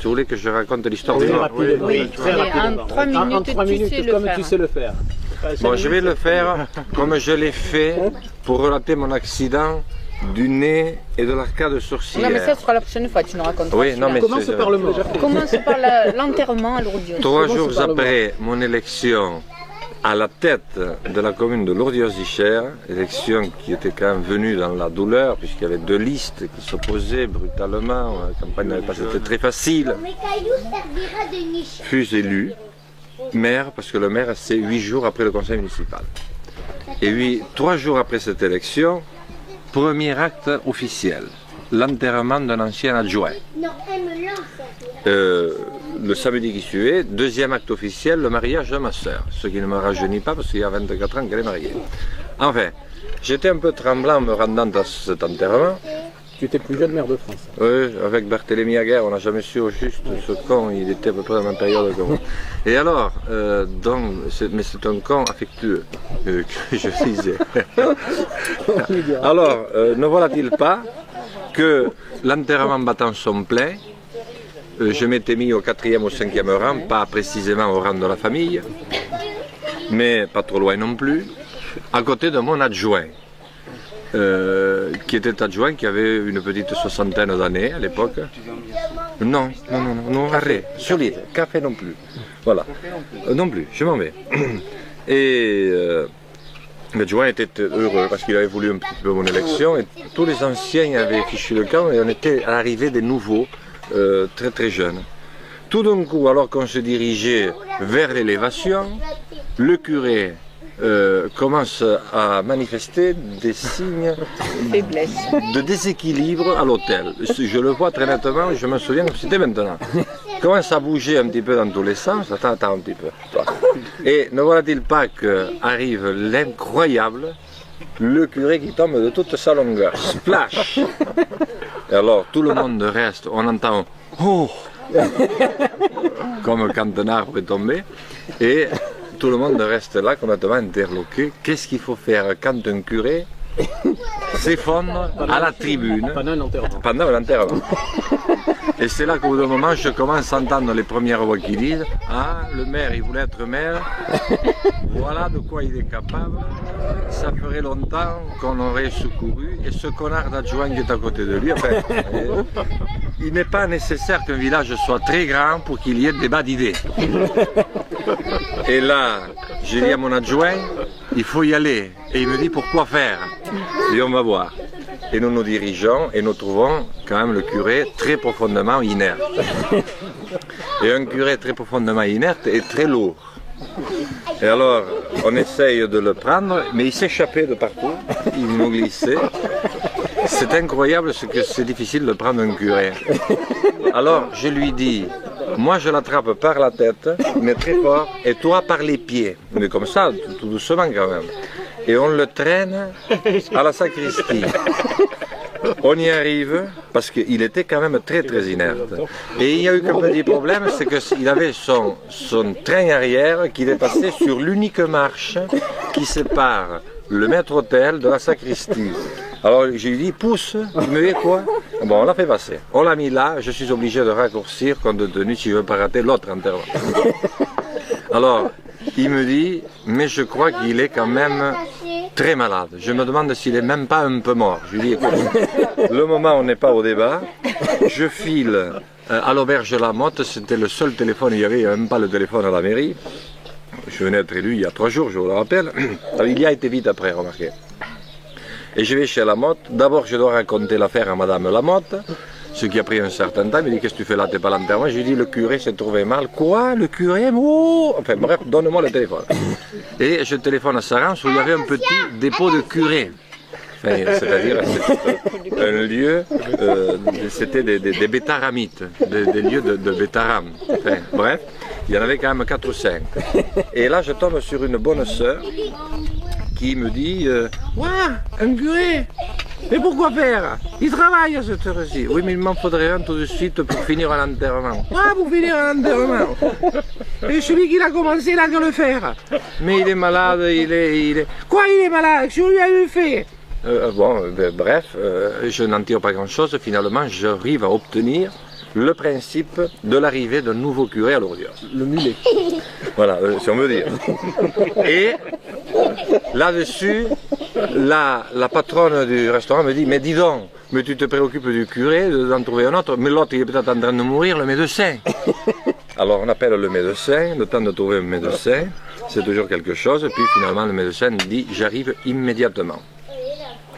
Tu voulais que je raconte l'histoire du Très mort? rapidement. Oui, Très rapidement. en 3 minutes, En 3 minutes, tu sais comme le tu faire. sais le faire. Bon, je vais le faire comme je l'ai fait pour relater mon accident du nez et de l'arcade sourcilière. Non, mais ça sera la prochaine fois, tu nous raconteras. Oui, non, mais Commence par le mort. Commence par l'enterrement à Lourdios. 3 Commence jours par le après mon élection à la tête de la commune de Lourdios-Icher, élection qui était quand même venue dans la douleur, puisqu'il y avait 2 listes qui s'opposaient brutalement, la campagne n'avait pas été très facile, fus élu maire, parce que le maire c'est 8 jours après le conseil municipal. Et 3 jours après cette élection, premier acte officiel, l'enterrement d'un ancien adjoint. Le samedi qui suivait, deuxième acte officiel, le mariage de ma soeur, ce qui ne me rajeunit pas parce qu'il y a 24 ans qu'elle est mariée. Enfin, j'étais un peu tremblant en me rendant à cet enterrement. Tu étais plus jeune maire de France. Oui, avec Barthélemy Aguerre, on n'a jamais su au juste ce con, il était à peu près dans la même période que moi. Et alors, mais c'est un con affectueux, que je disais. Alors, ne voilà-t-il pas que l'enterrement battant son plein, je m'étais mis au 4e ou 5e rang, pas précisément au rang de la famille, mais pas trop loin non plus, à côté de mon adjoint. Qui était adjoint, qui avait une petite 60aine d'années à l'époque. Non, arrête, sur l'île, café non plus. Voilà, non plus, je m'en vais. Et l'adjoint était heureux parce qu'il avait voulu un petit peu mon élection et tous les anciens avaient fichu le camp et on était à l'arrivée des nouveaux, très très jeunes. Tout d'un coup, alors qu'on se dirigeait vers l'élévation, le curé commence à manifester des signes de déséquilibre à l'hôtel. Je le vois très nettement, je me souviens que c'était maintenant. Il commence à bouger un petit peu dans tous les sens. Attends un petit peu. Toi. Et ne voilà-t-il pas qu'arrive l'incroyable, le curé qui tombe de toute sa longueur. Splash! Et alors tout le monde reste, on entend « Oh !» comme quand un arbre est tombé. Et tout le monde reste là complètement interloqué. Qu'est-ce qu'il faut faire quand un curé s'effondre à la tribune pendant l'enterrement? Et c'est là qu'au bout d'un moment, je commence à entendre les premières voix qui disent « Ah, le maire, il voulait être maire, voilà de quoi il est capable, ça ferait longtemps qu'on aurait secouru, et ce connard d'adjoint qui est à côté de lui, enfin, il n'est pas nécessaire qu'un village soit très grand pour qu'il y ait débat d'idées. » Et là, j'ai dit à mon adjoint, il faut y aller. Et il me dit, pourquoi faire? Et on va voir. Et nous nous dirigeons et nous trouvons quand même le curé très profondément inerte. Et un curé très profondément inerte est très lourd. Et alors, on essaye de le prendre, mais il s'échappait de partout, il nous glissait. C'est incroyable ce que c'est difficile de prendre un curé. Alors, je lui dis, moi je l'attrape par la tête, mais très fort, et toi par les pieds. Mais comme ça, tout doucement quand même. Et on le traîne à la sacristie. On y arrive, parce qu'il était quand même très très inerte. Et il y a eu qu'un petit problème, c'est qu'il avait son train arrière qui dépassait sur l'unique marche qui sépare le maître-autel de la sacristie. Alors je lui dis, pousse, il me dit quoi? Bon, on l'a fait passer. On l'a mis là, je suis obligé de raccourcir compte tenu si je ne veux pas rater l'autre enterrement. Alors, il me dit, mais je crois qu'il est quand même très malade. Je me demande s'il n'est même pas un peu mort. Je lui dis, écoute, le moment où on n'est pas au débat, je file à l'auberge Lamotte, c'était le seul téléphone, il n'y avait même pas le téléphone à la mairie. Je venais d'être élu il y a 3 jours, je vous le rappelle. Alors, il y a été vite après, remarquez. Et je vais chez Lamotte. D'abord, je dois raconter l'affaire à Madame Lamotte, ce qui a pris un certain temps. Il me dit, qu'est-ce que tu fais là, t'es pas à l'enterrement? Je lui dis, le curé s'est trouvé mal. Quoi? Le curé? Oh! Enfin bref, donne-moi le téléphone. Et je téléphone à Sarance où il y avait un petit dépôt de curé. Enfin, c'est-à-dire un lieu, c'était des bétaramites, des lieux de bétaram. Enfin, bref, il y en avait quand même 4 ou 5. Et là, je tombe sur une bonne sœur qui me dit ouah, un curé, mais pourquoi faire? Il travaille à cette heure-ci. Oui, mais il m'en faudrait un tout de suite pour finir un enterrement. Ah, pour finir un enterrement. Et celui qui l'a commencé, il n'a qu'à le faire. Mais il est malade, il est... Quoi, il est malade? Qu'est-ce que lui a fait? Bref, je n'en tire pas grand-chose. Finalement, j'arrive à obtenir le principe de l'arrivée d'un nouveau curé à Lourdios. Le mulet. Voilà, si on veut dire. Et là-dessus, la patronne du restaurant me dit, mais dis donc, mais tu te préoccupes du curé, d'en trouver un autre, mais l'autre il est peut-être en train de mourir, le médecin. Alors on appelle le médecin, le temps de trouver un médecin, c'est toujours quelque chose, et puis finalement le médecin dit, j'arrive immédiatement.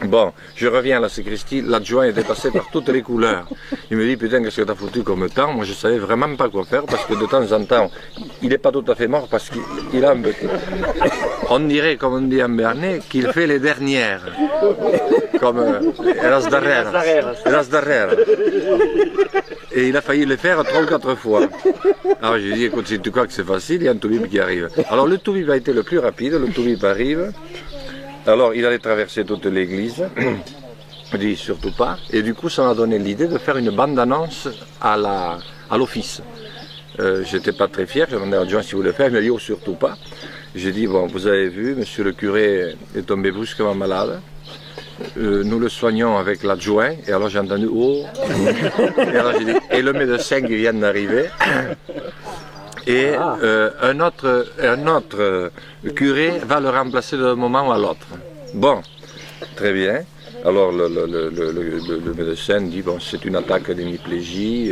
Bon, je reviens à la sacristie, l'adjoint était passé par toutes les couleurs. Il me dit, putain, qu'est-ce que t'as foutu comme temps? Moi, je savais vraiment pas quoi faire, parce que de temps en temps, il n'est pas tout à fait mort, parce qu'il a un petit... On dirait, comme on dit en Béarnais, qu'il fait les dernières. Comme Eras Darrera. Et il a failli le faire 3 ou 4 fois. Alors j'ai dit, écoute, si tu crois que c'est facile, il y a un toubib qui arrive. Alors le toubib a été le plus rapide, le toubib arrive. Alors il allait traverser toute l'église, je dis surtout pas, et du coup ça m'a donné l'idée de faire une bande-annonce à l'office. J'étais pas très fier, j'ai demandé à l'adjoint s'il voulait faire, il m'a dit oh surtout pas. J'ai dit bon vous avez vu, monsieur le curé est tombé brusquement malade, nous le soignons avec l'adjoint, et alors j'ai entendu oh, et alors j'ai dit et le médecin qui vient d'arriver. Et un autre curé va le remplacer d'un moment à l'autre. Bon, très bien. Alors le médecin dit, bon, c'est une attaque d'hémiplégie,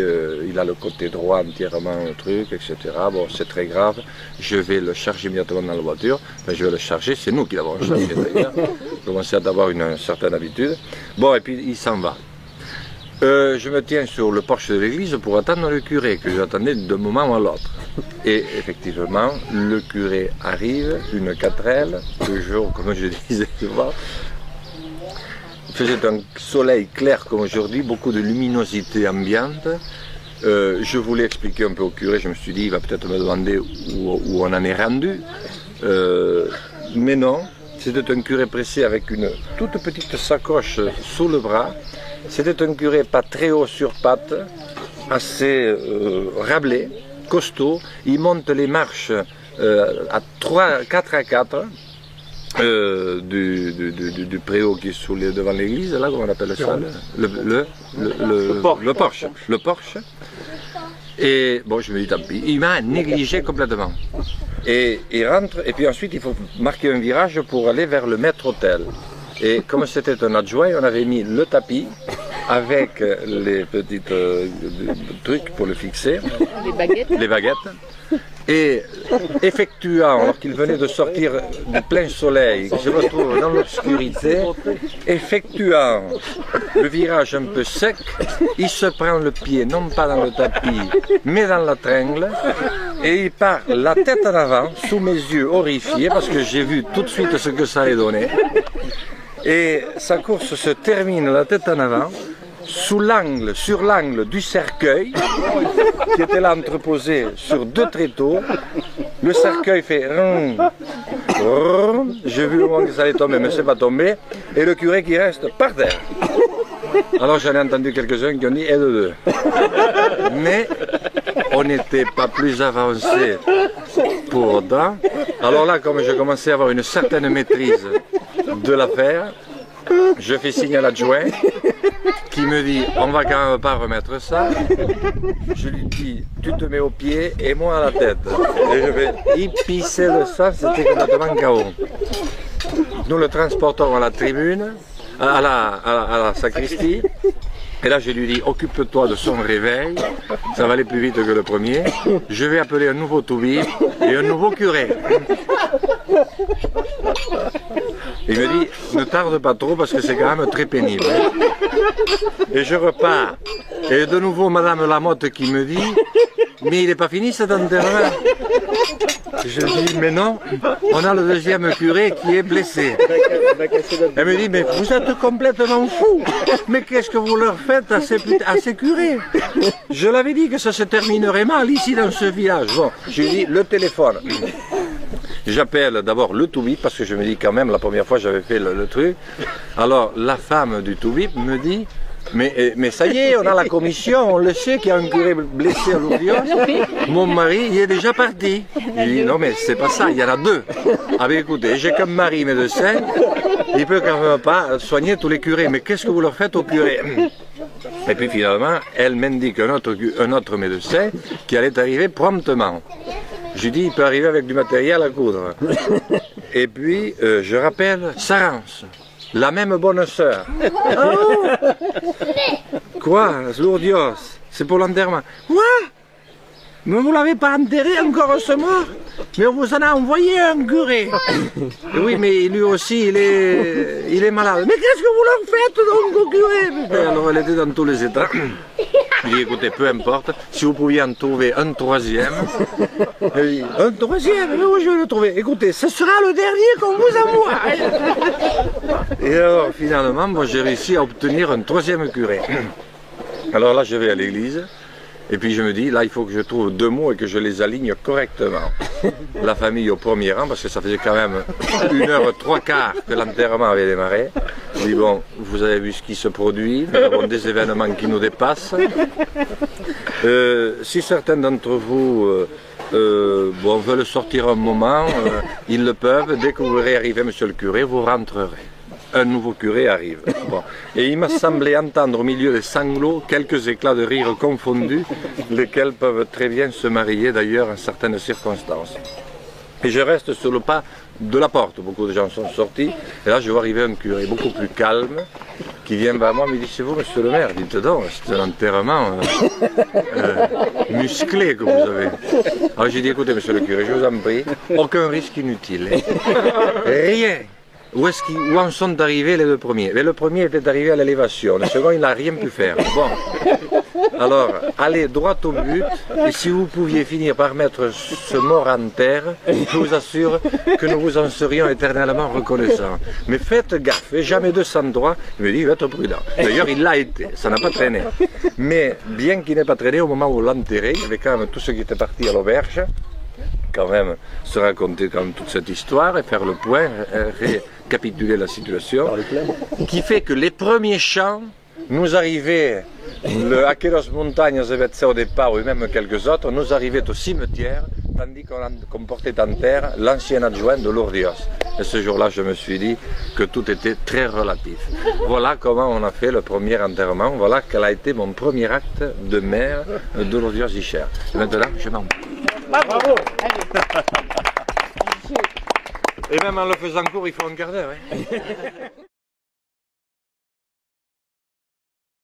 il a le côté droit entièrement au truc, etc. Bon, c'est très grave, je vais le charger immédiatement dans la voiture. Enfin, je vais le charger, c'est nous qui l'avons chargé d'ailleurs. Commencer à avoir une certaine habitude. Bon, et puis il s'en va. Je me tiens sur le porche de l'église pour attendre le curé, que j'attendais d'un moment à l'autre. Et effectivement, le curé arrive, une 4L, toujours, comme je disais souvent. Il faisait un soleil clair comme aujourd'hui, beaucoup de luminosité ambiante. Je voulais expliquer un peu au curé, je me suis dit, il va peut-être me demander où on en est rendu. Mais non, c'était un curé pressé avec une toute petite sacoche sous le bras. C'était un curé pas très haut sur pattes, assez rablé, costaud. Il monte les marches à 4 à 4 du préau qui est devant l'église, là, comment on appelle ça? Le porche. Et bon, je me dis tant pis. Il m'a négligé complètement. Et il rentre, et puis ensuite il faut marquer un virage pour aller vers le maître-autel. Et comme c'était un adjoint, on avait mis le tapis avec les petits trucs pour le fixer. Les baguettes. Et effectuant, alors qu'il venait de sortir du plein soleil, que je me retrouve dans l'obscurité, effectuant le virage un peu sec, il se prend le pied, non pas dans le tapis, mais dans la tringle, et il part la tête en avant, sous mes yeux horrifiés, parce que j'ai vu tout de suite ce que ça allait donner. Et sa course se termine la tête en avant, sur l'angle du cercueil, qui était là entreposé sur 2 tréteaux. Le cercueil fait j'ai vu au moment que ça allait tomber, mais c'est pas tombé, et le curé qui reste par terre. Alors j'en ai entendu quelques-uns qui ont dit et de 2. Mais on n'était pas plus avancé pour autant. Alors là, comme je commençais à avoir une certaine maîtrise de l'affaire, je fais signe à l'adjoint qui me dit on va quand même pas remettre ça. Je lui dis tu te mets au pied et moi à la tête. Et je vais y pisser le sang, c'était complètement chaos. Nous le transportons à la tribune, à la sacristie. Et là je lui dis occupe-toi de son réveil, ça va aller plus vite que le premier. Je vais appeler un nouveau toubib et un nouveau curé. Il me dit ne tarde pas trop parce que c'est quand même très pénible. Et je repars. Et de nouveau Madame Lamotte qui me dit mais il n'est pas fini cet enterrement. Je dis mais non, on a le deuxième curé qui est blessé. Elle me dit mais vous êtes complètement fou. Mais qu'est-ce que vous leur faites à ces curés? Je l'avais dit que ça se terminerait mal ici dans ce village. Bon, je lui dis le téléphone. J'appelle d'abord le toubib parce que je me dis quand même la première fois j'avais fait le truc. Alors la femme du toubib me dit mais ça y est, on a la commission, on le sait qu'il y a un curé blessé à Lourdios. Mon mari, il est déjà parti. Je dis non mais c'est pas ça, il y en a 2. Ah ben écoutez, j'ai qu'un mari médecin, il peut quand même pas soigner tous les curés. Mais qu'est-ce que vous leur faites aux curés? Et puis finalement, elle m'indique un autre médecin qui allait arriver promptement. Je lui dis, il peut arriver avec du matériel à coudre. Et puis, je rappelle Sarance, la même bonne sœur. Quoi, Lourdios, c'est pour l'enterrement. Quoi? Mais vous l'avez pas enterré encore ce mort? Mais on vous en a envoyé un curé. Et oui, mais lui aussi, il est malade. Mais qu'est-ce que vous leur faites donc au curé? Et alors elle était dans tous les états. Je lui ai dit, écoutez, peu importe, si vous pouviez en trouver un troisième. Un troisième? Mais oui, je vais le trouver. Écoutez, ce sera le dernier qu'on vous envoie. Et alors, finalement, moi, j'ai réussi à obtenir un troisième curé. Alors là, je vais à l'église. Et puis je me dis, là il faut que je trouve deux mots et que je les aligne correctement. La famille au premier rang, parce que ça faisait quand même 1h03 que l'enterrement avait démarré. Je dis, bon, vous avez vu ce qui se produit, nous avons des événements qui nous dépassent. Si certains d'entre vous veulent sortir un moment, ils le peuvent. Dès que vous verrez arriver monsieur le curé, vous rentrerez. Un nouveau curé arrive. Bon. Et il m'a semblé entendre au milieu des sanglots quelques éclats de rire confondus, lesquels peuvent très bien se marier d'ailleurs en certaines circonstances. Et je reste sur le pas de la porte, beaucoup de gens sont sortis, et là je vois arriver un curé beaucoup plus calme, qui vient vers moi et me dit, c'est vous monsieur le maire? Dites donc, c'est un enterrement musclé que vous avez. Alors j'ai dit, écoutez monsieur le curé, je vous en prie, aucun risque inutile. Rien. Où en sont arrivés les deux premiers? Le premier était arrivé à l'élévation, le second il n'a rien pu faire. Bon, alors allez droit au but, et si vous pouviez finir par mettre ce mort en terre, je vous assure que nous vous en serions éternellement reconnaissants. Mais faites gaffe, et jamais 200 droits. Il me dit, être prudent. D'ailleurs il l'a été, ça n'a pas traîné. Mais bien qu'il n'ait pas traîné, au moment où l'enterrait, il y avait quand même tous ceux qui étaient partis à l'auberge, quand même se raconter quand même toute cette histoire et faire le point, récapituler la situation, qui fait que les premiers chants nous arrivaient, le Aquelos Montañas au départ, ou même quelques autres, nous arrivaient au cimetière, tandis qu'on portait en terre l'ancien adjoint de Lourdios. Et ce jour-là, je me suis dit que tout était très relatif. Voilà comment on a fait le premier enterrement, voilà quel a été mon premier acte de maire de Lourdios-Icher. Et maintenant, je m'en vais. Bravo. Et même en le faisant court, il faut un quart d'heure. Hein.